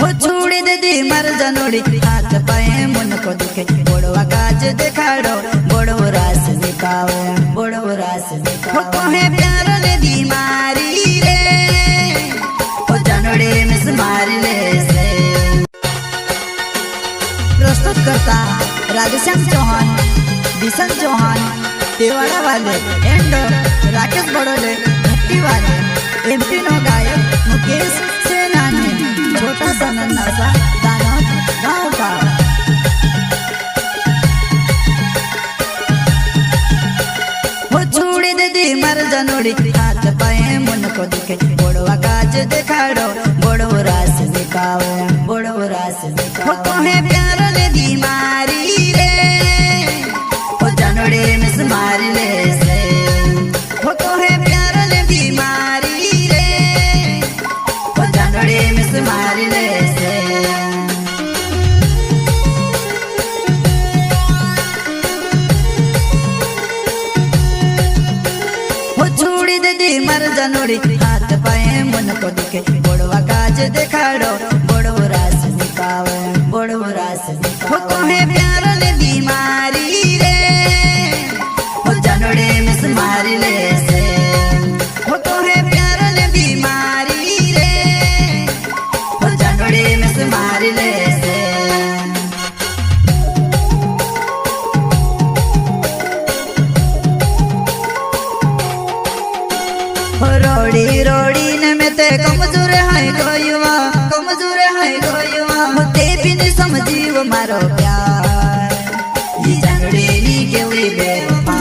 वो छोड़ी दे दी मर जनोड़ी हाथ पाए मन को दिखे बोड़वा काज दिखाड़ो बोड़ो रास दिखावे बोड़ो रास वो कोहे प्यार ले दी मारी रे वो जनोड़ी मिस मारी ले से प्रस्तुत करता राधेश्याम चौहान बिशन चौहान देवाड़ा वाले एंड राकेश बड़ोले भट्टी वाले एमपी नो गायक मुकेश सेनानी छोटा सा नन्हा सा दानव गाँव का वो छोड़ी दे दी मर जनोड़ी हाथ पाए मन को दिखे बोड़वा काज दिखाड़ो बोड़ो रास दिखावे बोड़ो रास वो कोहे प्यार ले दी मारी रे वो जनोड़ी मिस मारी ले से वो कोहे प्यार ले दी मारी रे वो जनोड़ी मिस मारी ले से वो छोड़ी दे दी मर जनोड़ी हाथ पाए मन को दिखे बोड़वा काज दिखाड़ो बोड़ो रास दिखावे बोड़ो रास वो कोहे प्यार ले दी मारी रे वो जनोड़ी मिस मारी ले से वो कोहे प्यार ले दी मारी रे वो जनोड़ी मिस मारी ले से रोड़ी रोड़ी ने में ते कमजोर है गोयुआ होते भी नहीं समझी वो मारो प्यार ये जनोड़ी नी केवड़ी बेवफा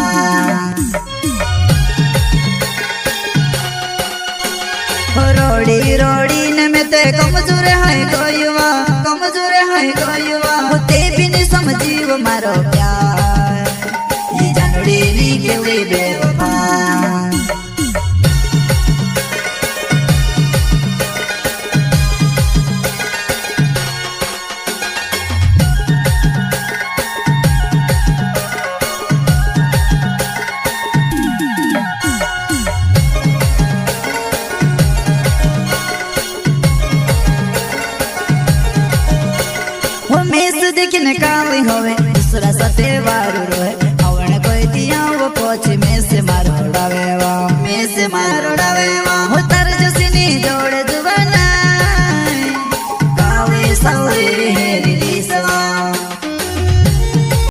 रोड़ी रोड़ी ने में ते कमजोर है गोयुआ होते भी नहीं समझी वो मारो प्यार ये जनोड़ी नी केवड़ी बेवफा देखने काली होवे दूसरा साथे वारू रोए अवण कोई दिया वो पोछ में से मार उड़ावे वो में से मार उड़ा